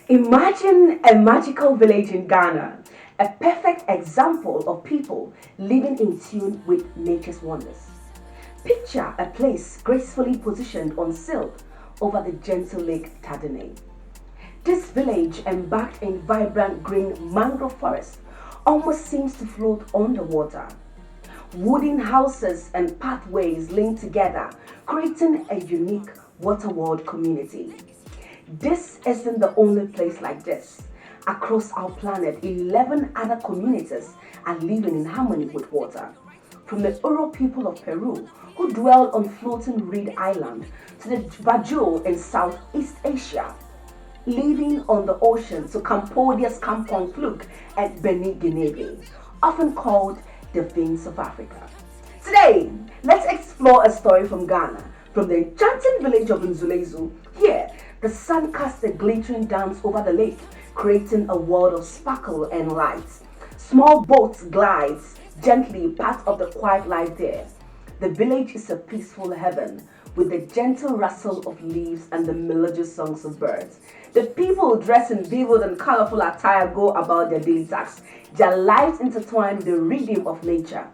Imagine a magical village in Ghana, a perfect example of people living in tune with nature's wonders. Picture a place gracefully positioned on silt over the gentle lake Tadene. This village, embarked in vibrant green mangrove forest, almost seems to float underwater. Wooden houses and pathways link together, creating a unique waterworld community. This isn't the only place like this. Across our planet, 11 other communities are living in harmony with water. From the Oro people of Peru, who dwell on floating reed island, to the Bajo in Southeast Asia, living on the ocean, to Cambodia's Kampong Fluk and Beni Guinea, often called the veins of Africa. Today, let's explore a story from Ghana, from the enchanting village of Nzulezu. Here, the sun casts a glittering dance over the lake, creating a world of sparkle and light. Small boats glide gently part of the quiet life there. The village is a peaceful heaven, with the gentle rustle of leaves and the melodious songs of birds. The people dressed in vivid and colorful attire go about their daily tasks, their lives intertwined with the rhythm of nature.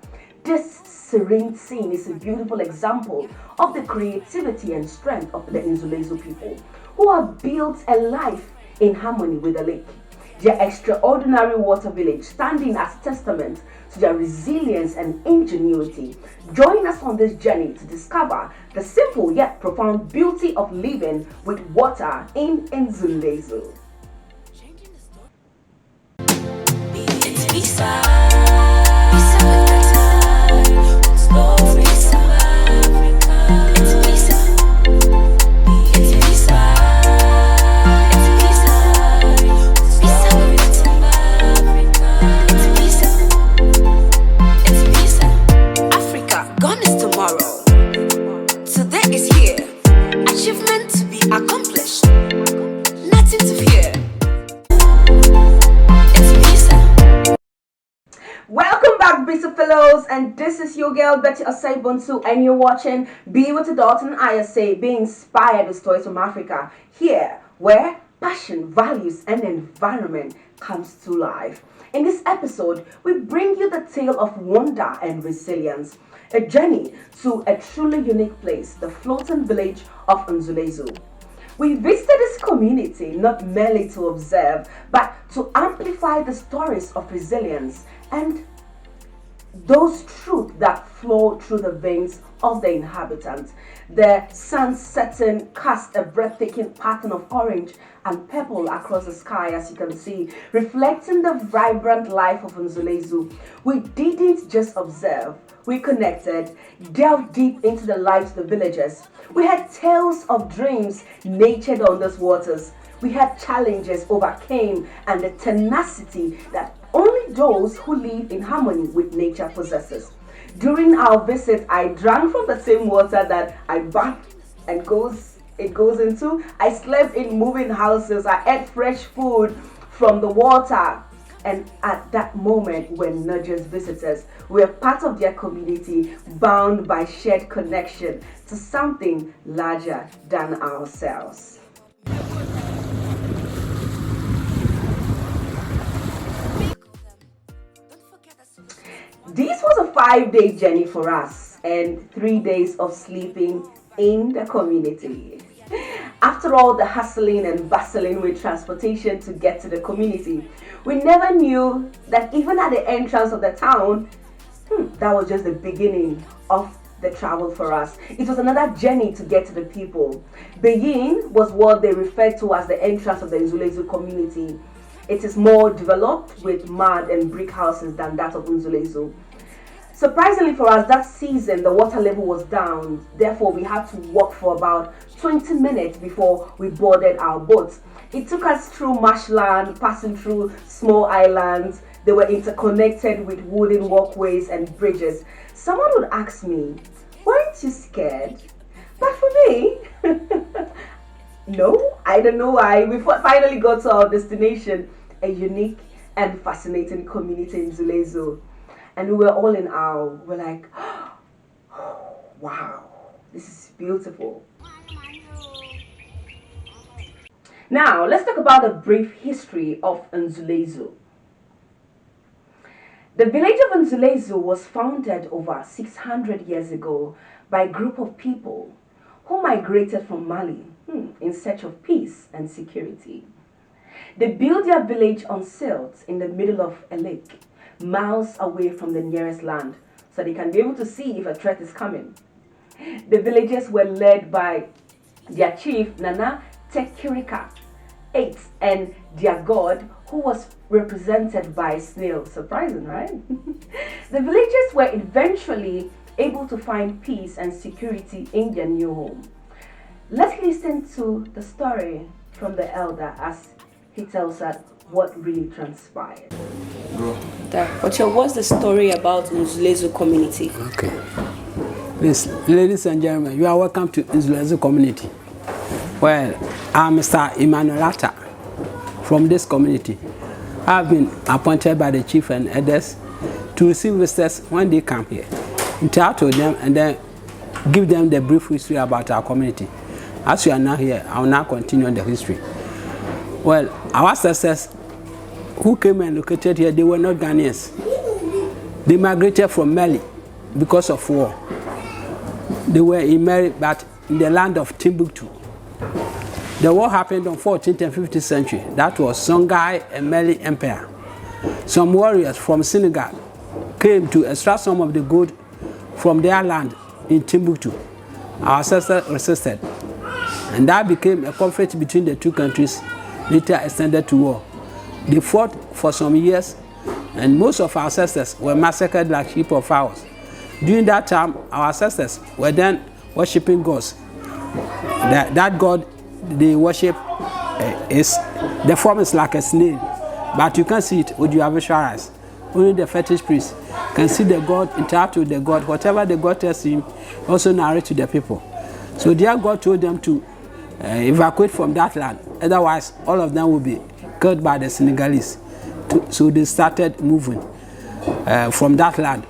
This serene scene is a beautiful example of the creativity and strength of the Nzulezu people, who have built a life in harmony with the lake. Their extraordinary water village standing as testament to their resilience and ingenuity. Join us on this journey to discover the simple yet profound beauty of living with water in Nzulezu. Welcome back, Bisa Fellows, and this is your girl Betty Osei Buntu, and you're watching Be With Adult and ISA, being inspired with stories from Africa, here where passion, values, and environment comes to life. In this episode, we bring you the tale of wonder and resilience, a journey to a truly unique place, the floating village of Nzulezu. We visited this community not merely to observe, but to amplify the stories of resilience and those truths that flow through the veins of the inhabitants. The sun setting cast a breathtaking pattern of orange and purple across the sky, as you can see, reflecting the vibrant life of Nzulezu. We didn't just observe, we connected, delved deep into the lives of the villagers. We had tales of dreams natured on those waters. We had challenges overcame and the tenacity that only those who live in harmony with nature possesses. During our visit, I drank from the same water that I bathed and it goes into. I slept in moving houses. I ate fresh food from the water. And at that moment, when not just visitors, we are part of their community, bound by shared connection to something larger than ourselves. This was a 5-day journey for us and 3 days of sleeping in the community. After all the hustling and bustling with transportation to get to the community, we never knew that even at the entrance of the town, that was just the beginning of the travel for us. It was another journey to get to the people. Beyin was what they referred to as the entrance of the Nzulezu community. It is more developed with mud and brick houses than that of Nzulezu. Surprisingly for us, that season the water level was down. Therefore, we had to walk for about 20 minutes before we boarded our boat. It took us through marshland, passing through small islands. They were interconnected with wooden walkways and bridges. Someone would ask me, "Weren't you scared?" But for me, no, I don't know why. We finally got to our destination, a unique and fascinating community in Nzulezu. And we were all in awe. We're like, wow, this is beautiful. Now, let's talk about a brief history of Nzulezu. The village of Nzulezu was founded over 600 years ago by a group of people who migrated from Mali in search of peace and security. They built their village on stilts in the middle of a lake, miles away from the nearest land, so they can be able to see if a threat is coming. The villagers were led by their chief, Nana Tekirika, 8, and their god, who was represented by a snail. Surprising, right? The villagers were eventually able to find peace and security in their new home. Let's listen to the story from the elder as he tells us what really transpired. What's the story about Nzulezu community? Okay. Please, ladies and gentlemen, you are welcome to Nzulezu community. Well, I'm Mr. Emmanuelata from this community. I've been appointed by the chief and elders to receive visitors when they come here, interact with them, and then give them the brief history about our community. As you are now here, I will now continue the history. Well, our ancestors who came and located here, they were not Ghanaians. They migrated from Mali because of war. They were in Mali, but in the land of Timbuktu. The war happened on 14th and 15th century. That was Songhai and Mali Empire. Some warriors from Senegal came to extract some of the gold from their land in Timbuktu. Our ancestors resisted, and that became a conflict between the two countries, later extended to war. They fought for some years, and most of our ancestors were massacred like sheep or fowls. During that time, our ancestors were then worshipping gods. That god they worship is the form is like a snail, but you can't see it with your visual eyes. Only the fetish priest can see the god, interact with the god. Whatever the god tells him, also narrate to the people. So their god told them to evacuate from that land. Otherwise, all of them will be killed by the Senegalese. So they started moving from that land.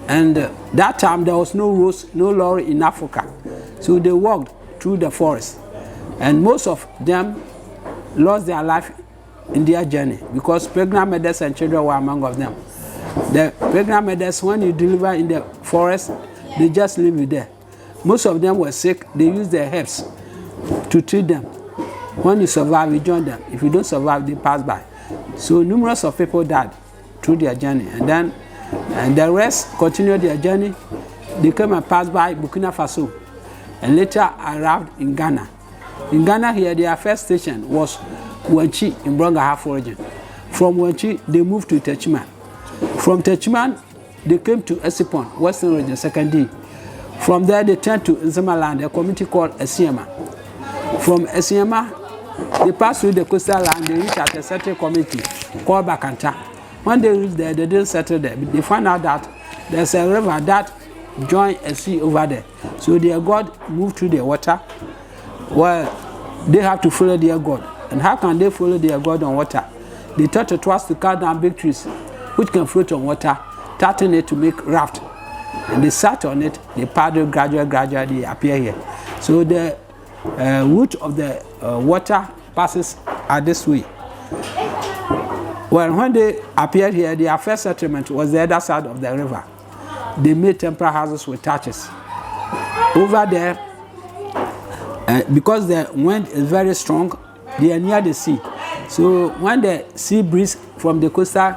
And that time there was no roads, no lorry in Africa. So they walked through the forest. And most of them lost their life in their journey because pregnant mothers and children were among of them. The pregnant mothers, when you deliver in the forest, they just leave you there. Most of them were sick. They used their herbs to treat them. When you survive, you join them. If you don't survive, they pass by. So numerous of people died through their journey. And the rest continued their journey. They came and passed by Burkina Faso and later arrived in Ghana. In Ghana here, their first station was Wenchi in Brongahafo region. From Wenchi, they moved to Techiman. From Techiman, they came to Esipon, Western region, 2nd D. From there, they turned to Nzemaland, a community called Esiema. From Esiema, they passed through the coastal land, they reached at a certain community called Bakanta. When they reached there, they didn't settle there. They found out that there's a river that joins a sea over there. So their god moved through the water. Well, they have to follow their god. And how can they follow their god on water? They thought it was to cut down big trees, which can float on water, turning it to make raft. And they sat on it, they paddle gradually, they appear here. So the route of the water passes this way. Well, when they appeared here, their first settlement was the other side of the river. They made temporary houses with thatches. Over there, because the wind is very strong, they are near the sea. So when the sea breeze from the coastal,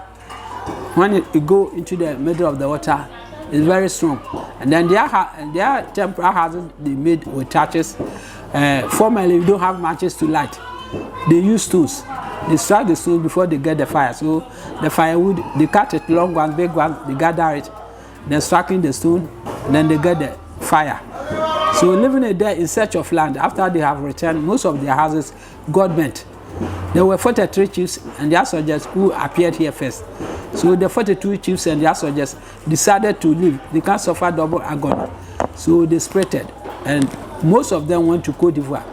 when it go into the middle of the water, it's very strong. And then their temporary houses they made with thatches. Formerly, we don't have matches to light. They use stones. They strike the stones before they get the fire. So the firewood, they cut it, long ones, big ones, they gather it, then striking the stone, and then they get the fire. So living there in search of land, after they have returned, most of their houses got burnt. There were 43 chiefs and their soldiers who appeared here first. So the 42 chiefs and their soldiers decided to leave. They can't suffer double agony. So they separated, and most of them went to Côte d'Ivoire.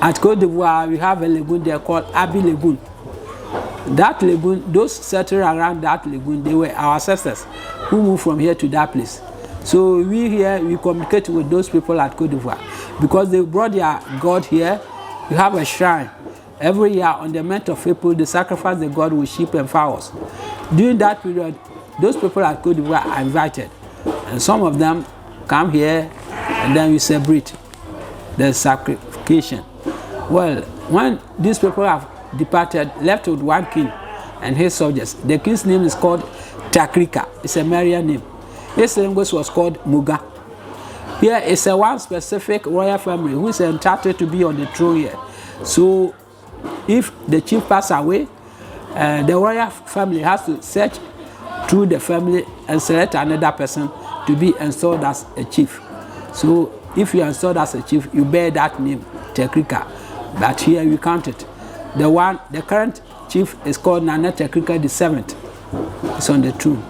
At Côte d'Ivoire, we have a lagoon there called Abbey Lagoon. That lagoon, those settled around that lagoon, they were our ancestors who moved from here to that place. So we here, we communicate with those people at Côte d'Ivoire because they brought their God here. We have a shrine every year on the month of April, they sacrifice the god with sheep and fowls. During that period, those people at Cote d'Ivoire are invited. And some of them come here and then we celebrate the sacrification. Well, when these people have departed, left with one king and his soldiers, the king's name is called Takrika. It's a Marian name. His language was called Muga. Here is a one specific royal family who is entitled to be on the throne here. So if the chief passes away, the royal family has to search through the family and select another person to be installed as a chief. So if you are installed as a chief, you bear that name, Tekrika. But here we count it. The current chief is called Nana Tekrika the Seventh. It's on the throne.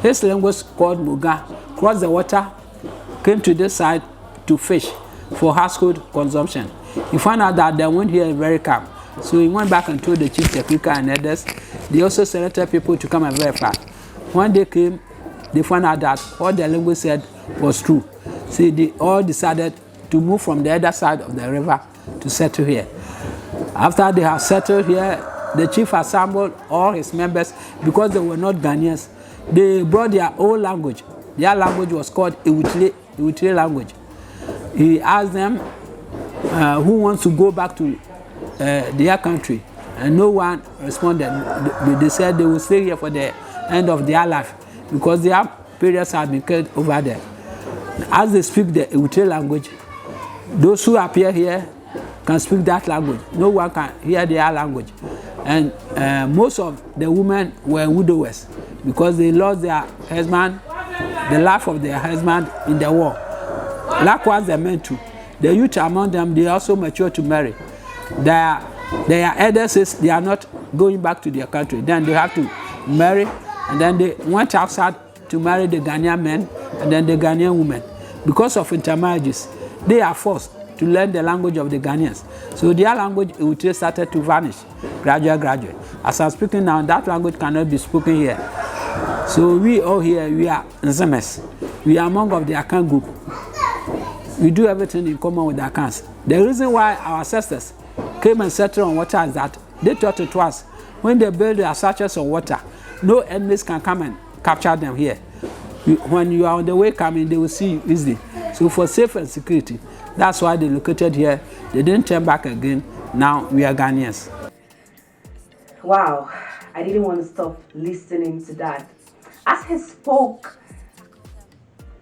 His language called Muga. Crossed the water, came to this side to fish for household consumption. He found out that the wind here is very calm. So he went back and told the chief Tekrika and others. They also selected people to come and verify. When they came, they found out that what the language said was true. So they all decided to move from the other side of the river to settle here. After they have settled here, the chief assembled all his members because they were not Ghanaians. They brought their own language. Their language was called Ewitre language. He asked them who wants to go back to their country, and no one responded. They said they will stay here for the end of their life because their parents had been killed over there. As they speak the Ewitre language, those who appear here can speak that language. No one can hear their language. And most of the women were widowers because they lost their husband, the life of their husband in the war. Likewise, the men too. The youth among them, they also mature to marry. Their elders says they are not going back to their country. Then they have to marry, and then they went outside to marry the Ghanaian men and then the Ghanaian women. Because of intermarriages, they are forced to learn the language of the Ghanaians. So their language Ewitre started to vanish gradually. As I'm speaking now, that language cannot be spoken here. So we all here, we are Nzemes. We are among of the Akan group. We do everything in common with the Akans. The reason why our ancestors came and settled on water is that they thought it was when they build their structures on water, no enemies can come and capture them here. When you are on the way coming, they will see you easily. So for safety and security, that's why they located here. They didn't turn back again. Now we are Ghanaians. Wow, I didn't want to stop listening to that. As he spoke,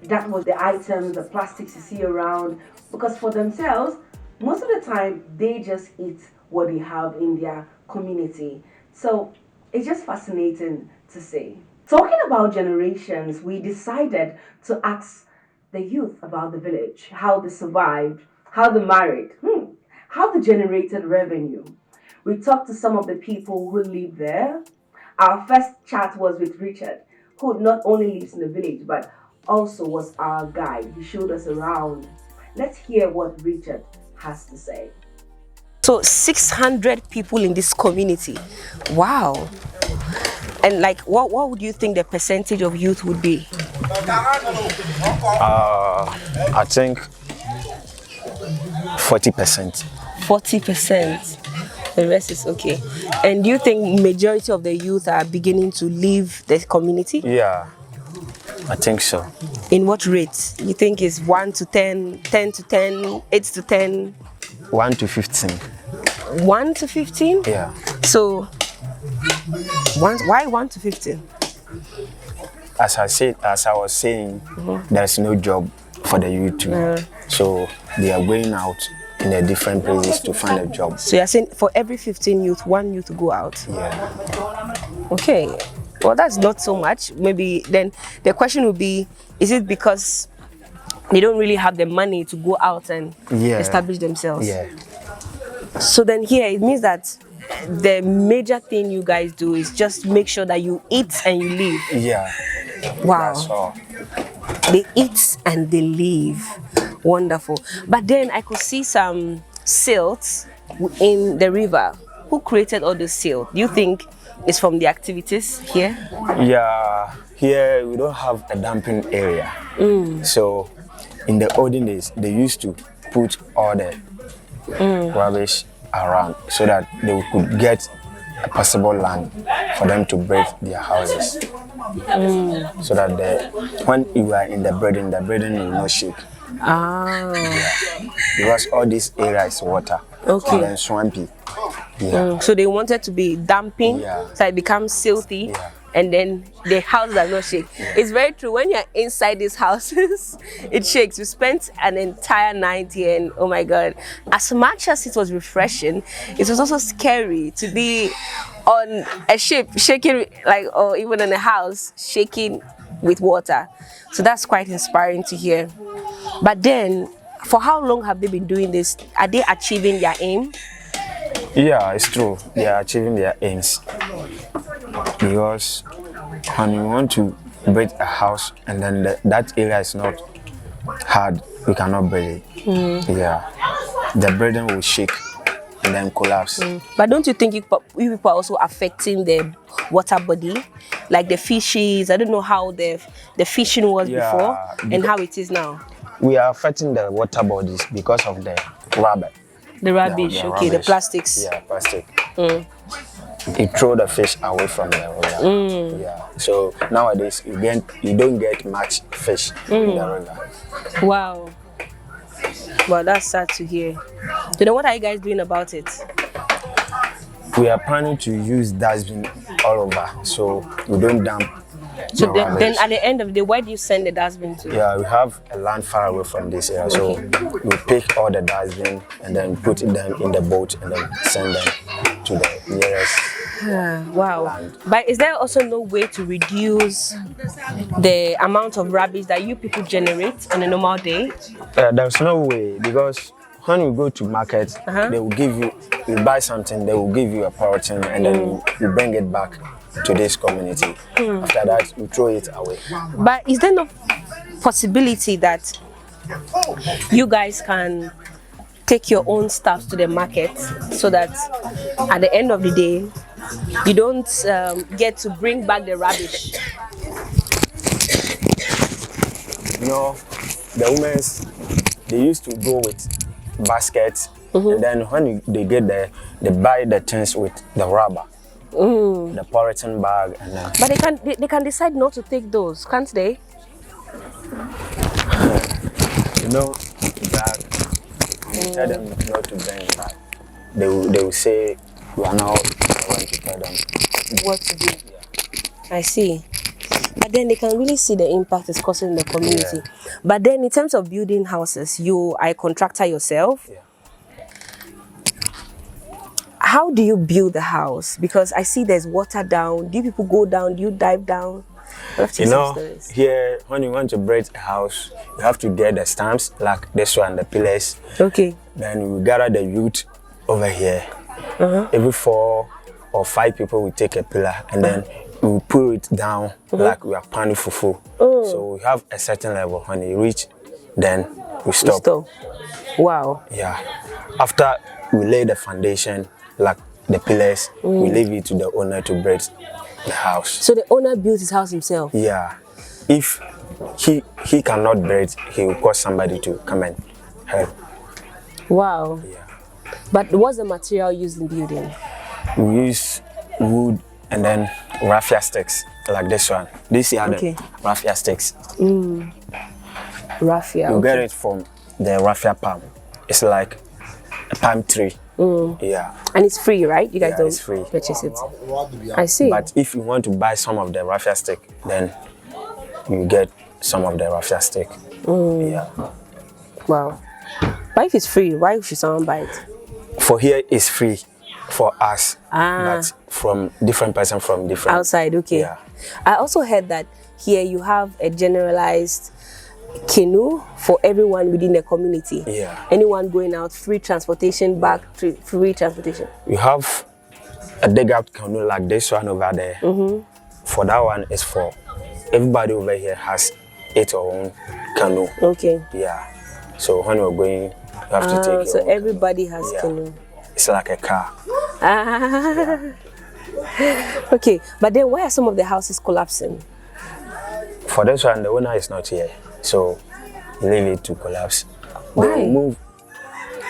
that was the items, the plastics you see around, because for themselves, most of the time, they just eat what they have in their community. So it's just fascinating to see. Talking about generations, we decided to ask the youth about the village, how they survived, how they married, how they generated revenue. We talked to some of the people who live there. Our first chat was with Richard, who not only lives in the village, but also was our guide. He showed us around. Let's hear what Richard has to say. So 600 people in this community. Wow. And like, what would you think the percentage of youth would be? I think 40%. 40%. The rest is okay. And do you think majority of the youth are beginning to leave the community? Yeah, I think so. In what rate? You think it's 1 to 10, 10 to 10, 8 to 10? 1 to 15. 1 to 15? Yeah. So, why 1 to 15? As I was saying, there's no job for the youth too. So they are going out in the different places to find a job. So you're saying for every 15 youth, 1 youth to go out? Yeah. Okay. Well, that's not so much. Maybe then the question would be, is it because they don't really have the money to go out and establish themselves? Yeah. So then here, it means that the major thing you guys do is just make sure that you eat and you live. Yeah. Wow. That's all. They eat and they live. Wonderful. But then I could see some silt in the river. Who created all the silt? Do you think it's from the activities here? Yeah. Here we don't have a dumping area. So in the olden days, they used to put all the rubbish around so that they could get a possible land for them to build their houses. So that when you are in the building will not shake. Because all this area is water. Okay. And then swampy. Yeah. So they wanted to be damping, so it becomes silty. Yeah. And then the house does not shake. It's very true. When you're inside these houses, it shakes. We spent an entire night here, and oh my God, as much as it was refreshing, it was also scary to be on a ship shaking, like, or even in a house shaking with water. So that's quite inspiring to hear. But then, for how long have they been doing this? Are they achieving their aim? Yeah, it's true. They are achieving their aims. Because when you want to build a house and then that area is not hard, we cannot build it. Yeah, the building will shake and then collapse. But don't you think you people are also affecting the water body, like the fishes? I don't know how the fishing was before and how it is now. We are affecting the water bodies because of the rubber. The rubbish, okay, the plastics. Yeah, plastic. It throw the fish away from the river. Yeah. So nowadays you don't get much fish in the river. Wow. Well, that's sad to hear. So then what are you guys doing about it? We are planning to use dustbin all over, so we don't dump. So then at the end of the day, where do you send the dustbin to? Yeah, we have a land far away from this area, so we pick all the dustbin and then put them in the boat and then send them to the nearest Wow. land. But is there also no way to reduce the amount of rubbish that you people generate on a normal day? There's no way, because when you go to market, they will give you buy something, they will give you a portion and then you bring it back to this community. After that, we throw it away. But is there no possibility that you guys can take your own stuff to the market so that at the end of the day, you don't get to bring back the rubbish? You know, the women, they used to go with baskets, and then when they get there, they buy the things with the rubber. The polythene bag, and then. But they can decide not to take those, can't they? You know that you tell them not to bring it back. They will say we are not going to tell them what to do. I see. But then they can really see the impact it's causing in the community. But then in terms of building houses, you are a contractor yourself. How do you build the house? Because I see there's water down. Do you people go down? Do you dive down? You know, here, when you want to build a house, you have to get the stamps, like this one, the pillars. Okay. Then you gather the youth over here. Every 4 or 5 people will take a pillar, and then we pull it down like we are panning fufu. So we have a certain level. When you reach, then we stop. Wow. Yeah. After we lay the foundation, like the pillars, we leave it to the owner to build the house. So the owner builds his house himself? Yeah. If he cannot build, he will call somebody to come and help. Wow. Yeah. But what's the material used in building? We use wood and then raffia sticks, like this one. These are the raffia sticks. Raffia. You get it from the raffia palm. It's like a palm tree. Yeah. And it's free, right? You guys don't it's free. purchase it. I see. But if you want to buy some of the raffia stick, then you get some of the raffia stick. Yeah. Wow. But if it's free, why should someone buy it? For here, it's free for us. But from different person from different outside. Okay. Yeah. I also heard that here you have a generalized canoe for everyone within the community. Yeah. Anyone going out, free transportation back, free transportation. You have a dig out canoe like this one over there. For that one, it's for everybody over here has its own canoe. Okay. Yeah. So when you're going, you have to take it. So everybody has canoe. It's like a car. Okay, but then why are some of the houses collapsing? For this one, the owner is not here, so you leave it to collapse. Why? They move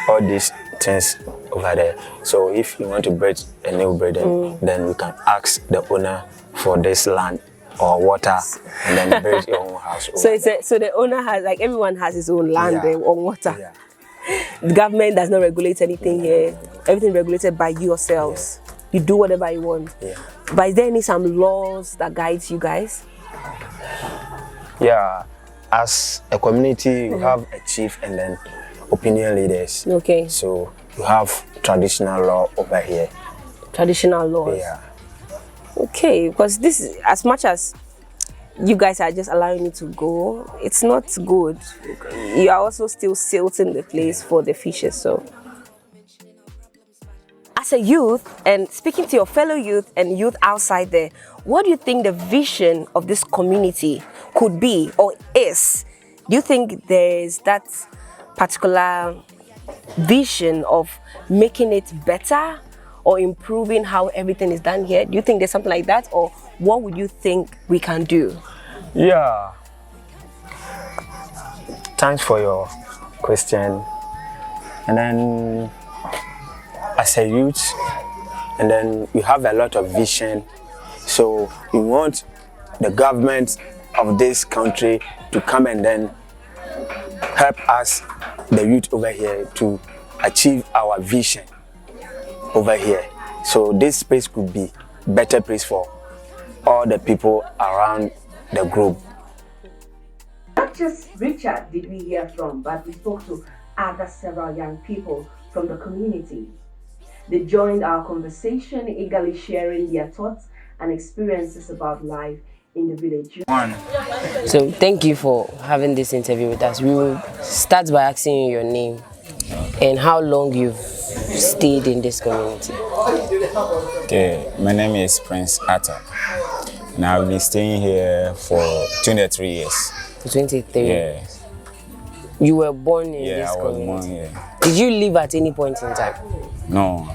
all these things over there. So if you want to build a new building, then we can ask the owner for this land or water, and then build your own house. So the owner has, like, everyone has his own land or water. Yeah. The government does not regulate anything here. Everything regulated by yourselves. You do whatever you want. Yeah. But is there some laws that guides you guys? Yeah. As a community, you have a chief and then opinion leaders. Okay. So you have traditional law over here. Traditional laws. Yeah. Okay, because this is, as much as you guys are just allowing me to go, it's not good. You are also still silting the place for the fishes. So as a youth, and speaking to your fellow youth and youth outside there, what do you think the vision of this community could be or is? Do you think there is that particular vision of making it better or improving how everything is done here? Do you think there's something like that, or what would you think we can do? Yeah. Thanks for your question. And then as a youth, and then we have a lot of vision. So we want the government of this country to come and then help us, the youth over here, to achieve our vision over here. So this space could be a better place for all the people around the group. Not just Richard did we hear from, but we spoke to other several young people from the community. They joined our conversation, eagerly sharing their thoughts and experiences about life in the village. So thank you for having this interview with us. We will start by asking you your name and how long you've stayed in this community. Okay, my name is Prince Atta, and I've been staying here for 23 years. For 23? Yeah. You were born in this I was community? born here. Did you live at any point in time? No.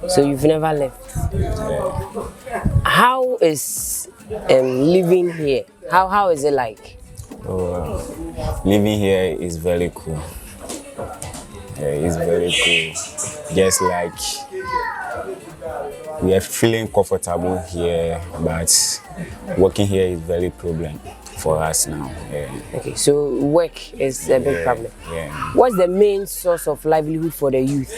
So you've never left? Yeah. How is living here? How is it like? Living here is very cool. Yeah, it's very cool. Just like we are feeling comfortable here, but working here is very problem for us now. Yeah. Okay, so work is a big problem. Yeah. What's the main source of livelihood for the youth?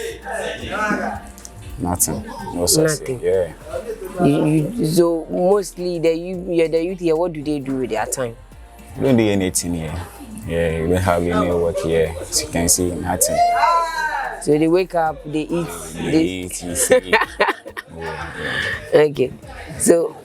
Nothing. No success. Nothing. Yeah. So mostly the youth here, what do they do with their time? We don't do anything here. Yeah, we don't have any work here. As you can see, nothing. So they wake up, they eat. We eat, we sleep. Okay. So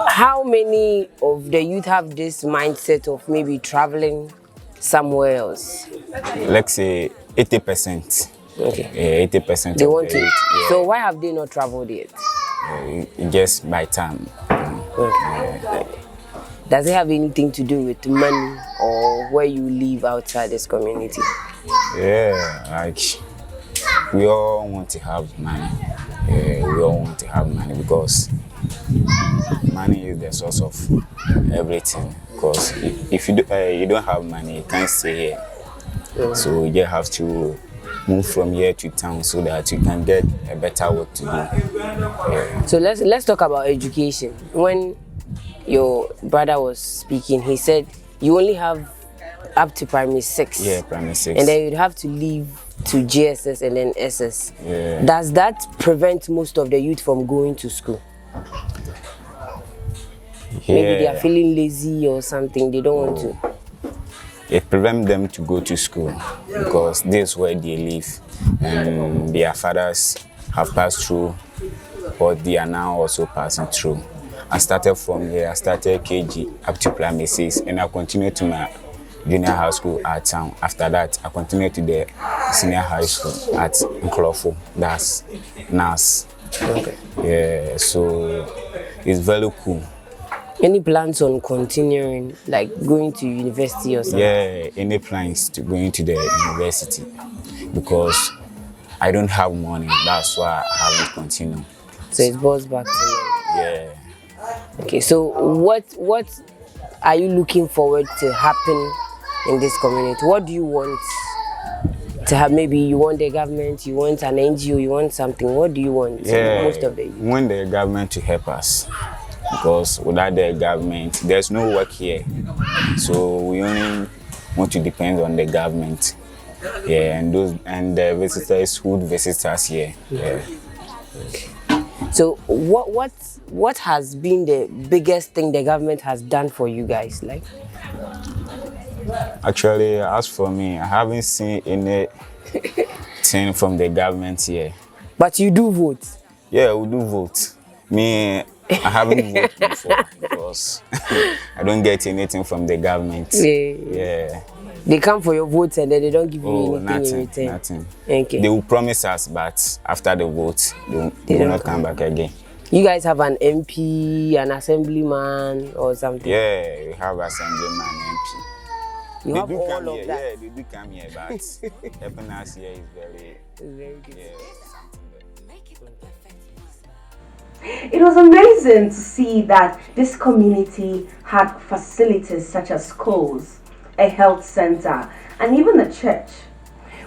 how many of the youth have this mindset of maybe traveling somewhere else? Let's say 80%. Okay. 80% They of want the to. youth, yeah. So why have they not traveled yet? Just by time. Okay. Does it have anything to do with money or where you live outside this community? Yeah, like we all want to have money. Yeah, we all want to have money because money is the source of everything. Because if you don't have money, you can't stay here. So you just have to move from here to town so that you can get a better work to do. Yeah. So let's talk about education. When your brother was speaking, he said you only have up to primary 6. Yeah, primary 6. And then you'd have to leave to GSS and then SS. Yeah. Does that prevent most of the youth from going to school? Yeah. Maybe they are feeling lazy or something, they don't want to. It prevents them to go to school because this is where they live and their fathers have passed through what they are now also passing through. I started from here, I started KG up to primary 6 and I continued to my junior high school at town. After that, I continued to the senior high school at Nklofo, that's NAS. Okay. Yeah, so it's very cool. Any plans on continuing, like going to university or something? Yeah, any plans to going to the university because I don't have money. That's why I haven't continued. So it goes back to money. Yeah. Okay, so what are you looking forward to happen in this community? What do you want to have? Maybe you want the government, you want an NGO, you want something. What do you want? Yeah, Most of the youth. we want the government to help us, because without the government, there's no work here. So we only want to depend on the government. Yeah, and the visitors who visit us here. Yeah. So what has been the biggest thing the government has done for you guys? Like, Actually, as for me, I haven't seen anything from the government here. but you do vote. Yeah, we do vote. Me, I haven't voted before because I don't get anything from the government. Yeah. They come for your votes and then they don't give you anything nothing, in return. nothing. Okay. They will promise us, but after the vote, they will not come back again. You guys have an MP, an assemblyman, or something? Yeah, we have assemblyman MP. You They have do all come of here. that. Yeah, they do come here, but helping us here is very good. Yeah, something that. It was amazing to see that this community had facilities such as schools, a health center, and even a church.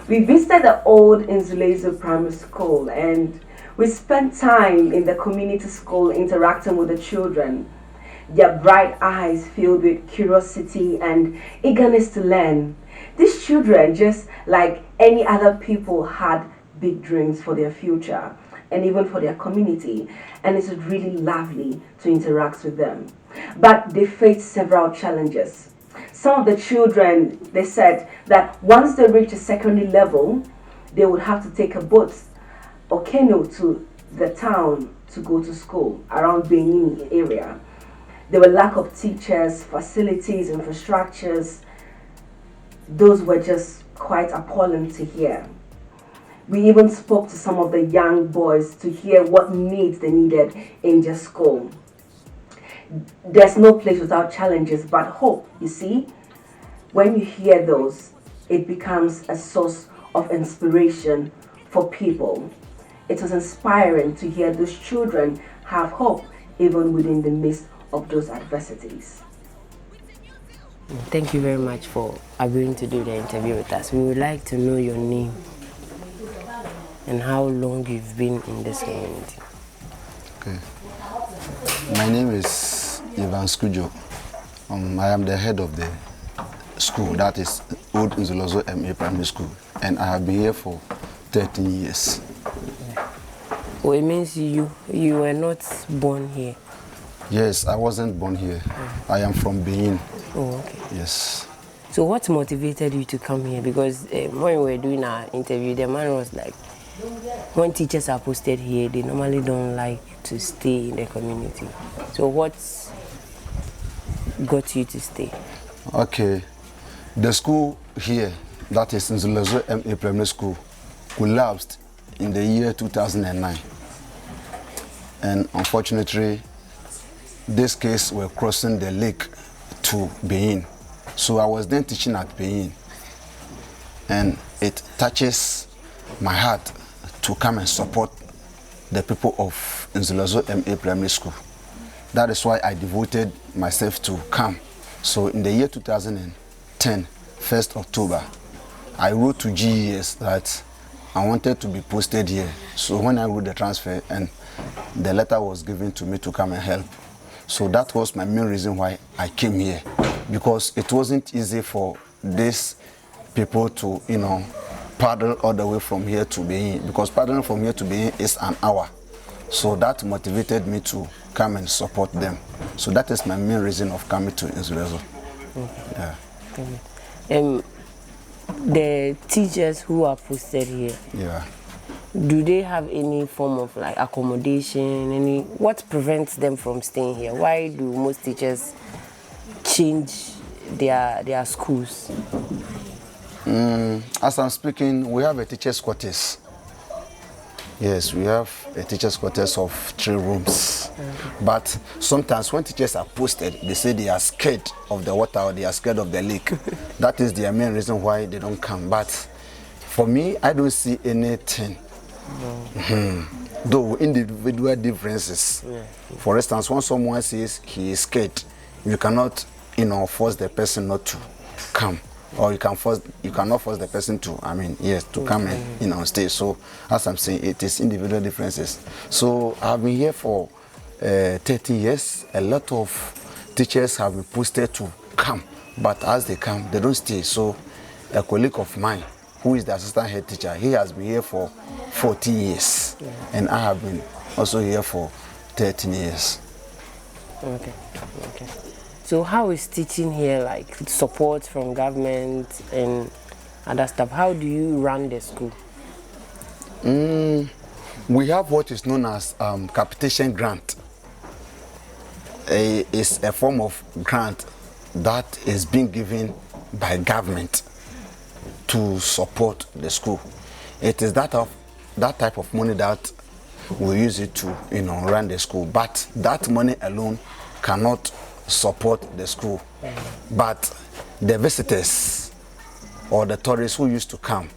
We visited the old Nzulezu primary school and we spent time in the community school interacting with the children. Their bright eyes filled with curiosity and eagerness to learn. These children, just like any other people, had big dreams for their future and even for their community, and it's really lovely to interact with them. But they faced several challenges. Some of the children, they said that once they reach a secondary level, they would have to take a boat or canoe to the town to go to school around Benin area. There were lack of teachers, facilities, infrastructures. Those were just quite appalling to hear. We even spoke to some of the young boys to hear what needs they needed in their school. There's no place without challenges, but hope, you see. When you hear those, it becomes a source of inspiration for people. It was inspiring to hear those children have hope even within the midst of those adversities. Thank you very much for agreeing to do the interview with us. We would like to know your name and how long you've been in this community. Okay. My name is Ivan Skujo. I am the head of the school, that is Old Nzulezu MA Primary School, and I have been here for 13 years. Oh, it means you were not born here? Yes, I wasn't born here. I am from Benin. Oh, okay. Yes. So what motivated you to come here? Because when we were doing our interview, the man was like, when teachers are posted here, they normally don't like to stay in the community. So what got you to stay? Okay. The school here, that is Nzulezu MA Primary School, collapsed in the year 2009. And unfortunately, this case were crossing the lake to Benin. So I was then teaching at Benin. And it touches my heart to come and support the people of Nzulezu MA Primary School. That is why I devoted myself to come. So in the year 2010, 1st October, I wrote to GES that I wanted to be posted here. So when I wrote the transfer and the letter was given to me to come and help. So that was my main reason why I came here, because it wasn't easy for these people to, paddle all the way from here to Benin, because paddling from here to Benin is an hour. So that motivated me to come and support them. So that is my main reason of coming to Nzulezu. Yeah. The teachers who are posted here, Yeah. do they have any form of like accommodation? What prevents them from staying here? Why do most teachers change their schools? As I'm speaking, we have a teacher's quarters. Yes, we have a teacher's quarters of 3 rooms. But sometimes when teachers are posted, they say they are scared of the water or they are scared of the lake. That is their main reason why they don't come. But for me, I don't see anything. Though individual differences. Yeah. For instance, when someone says he is scared, you cannot, force the person not to come. or you cannot force the person to, yes, to come and stay. So as I'm saying, it is individual differences. So I've been here for 13 years. A lot of teachers have been posted to come, but as they come, they don't stay. So a colleague of mine, who is the assistant head teacher, he has been here for 14 years, and I have been also here for 13 years. Okay. So how is teaching here, like support from government and other stuff? How do you run the school? We have what is known as capitation grant. It's a form of grant that is being given by government to support the school. It is that type of money that we use it to run the school. But that money alone cannot support the school. But the visitors or the tourists who used to come,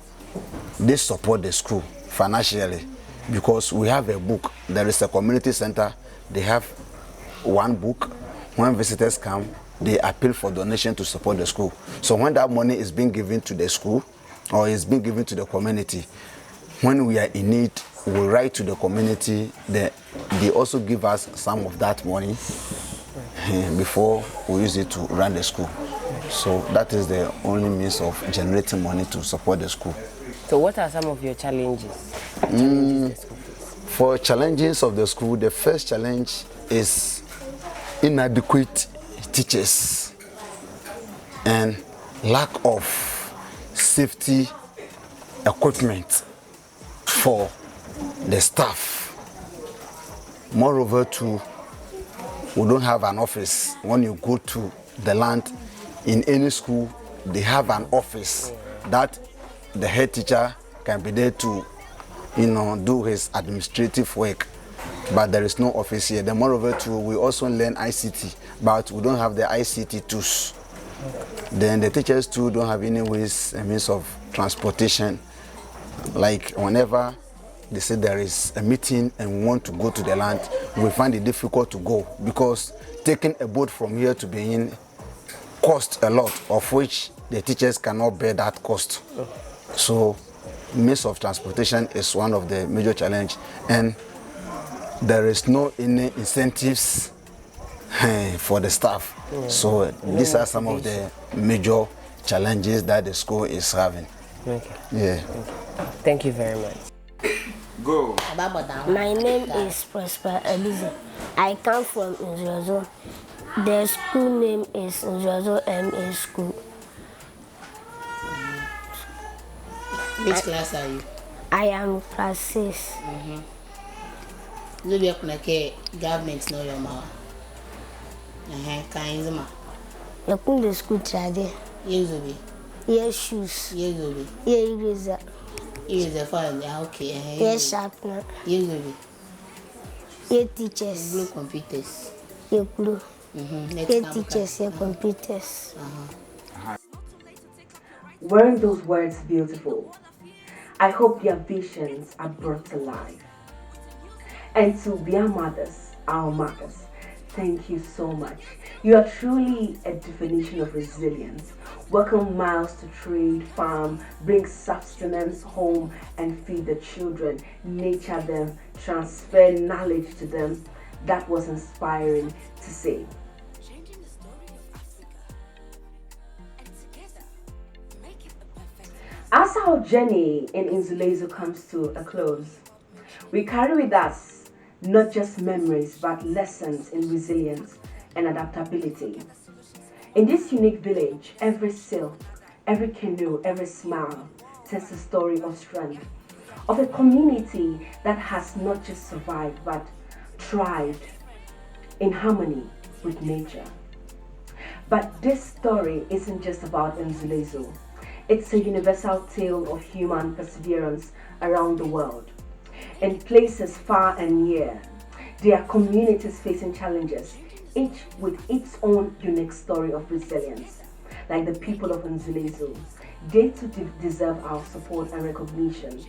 they support the school financially, because we have a book. There is a community center. They have one book. When visitors come, they appeal for donation to support the school. So when that money is being given to the school or is being given to the community, when we are in need, we write to the community. They also give us some of that money before we use it to run the school. So that is the only means of generating money to support the school. So what are some of your challenges? For challenges of the school, the first challenge is inadequate teachers and lack of safety equipment for the staff. Moreover, too, we don't have an office. When you go to the land in any school, they have an office that the head teacher can be there to do his administrative work, but there is no office here. Then moreover too, we also learn ICT, but we don't have the ICT tools. Then the teachers too don't have any ways and means of transportation. Like whenever they say there is a meeting and we want to go to the land, we find it difficult to go, because taking a boat from here to Benin costs a lot, of which the teachers cannot bear that cost. So means of transportation is one of the major challenges, and there is no any incentives for the staff. So these are some of the major challenges that the school is having. Okay. Yeah. Thank you very much. Go. My name is Prosper Elize. I come from Nzulezu. The school name is Nzulezu MA School. Which class are you? I am class 6. Look like government know your mama. Can you You come to school today. Yes, Yes, shoes. yes, Yes, eraser. yes. The file. Okay. Yes, sharpener. Yes, Yes, teachers. blue computers. Yes, blue. Next Yes, time, teachers. Yes, computers. Weren't those words beautiful? I hope their visions are brought to life. And to their mothers, our mothers, thank you so much. You are truly a definition of resilience. Welcome miles to trade, farm, bring sustenance home and feed the children, nurture them, transfer knowledge to them. That was inspiring to see. As our journey in Nzulezu comes to a close, we carry with us not just memories but lessons in resilience and adaptability. In this unique village, every sail, every canoe, every smile tells a story of strength, of a community that has not just survived but thrived in harmony with nature. But this story isn't just about Nzulezu. It's a universal tale of human perseverance around the world. In places far and near, there are communities facing challenges, each with its own unique story of resilience. Like the people of Nzulezu, they too deserve our support and recognition.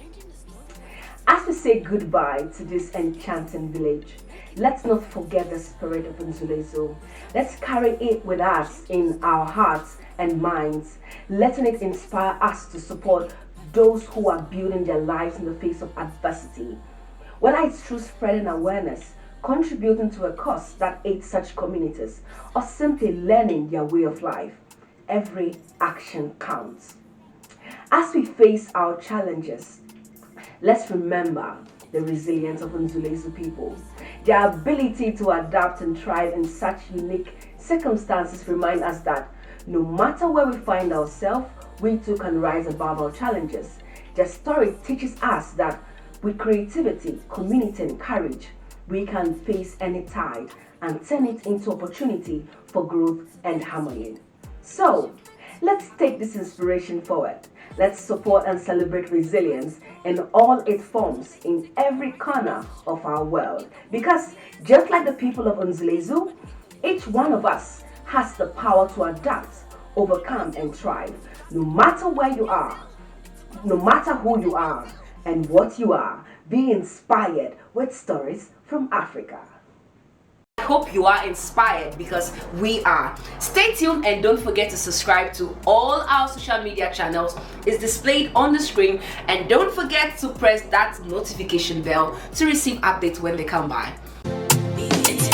As we say goodbye to this enchanting village, let's not forget the spirit of Nzulezu. Let's carry it with us in our hearts and minds, letting it inspire us to support those who are building their lives in the face of adversity. Whether it's through spreading awareness, contributing to a cause that aids such communities, or simply learning their way of life, every action counts. As we face our challenges, let's remember the resilience of Nzulezu people. Their ability to adapt and thrive in such unique circumstances remind us that no matter where we find ourselves, we too can rise above our challenges. Their story teaches us that with creativity, community, and courage, we can face any tide and turn it into opportunity for growth and harmony. So, let's take this inspiration forward. Let's support and celebrate resilience in all its forms in every corner of our world. Because just like the people of Nzulezu, each one of us has the power to adapt, overcome, and thrive. No matter where you are, no matter who you are, and what you are, be inspired with stories from Africa. I hope you are inspired because we are. Stay tuned and don't forget to subscribe to all our social media channels. It's displayed on the screen, and don't forget to press that notification bell to receive updates when they come by. It's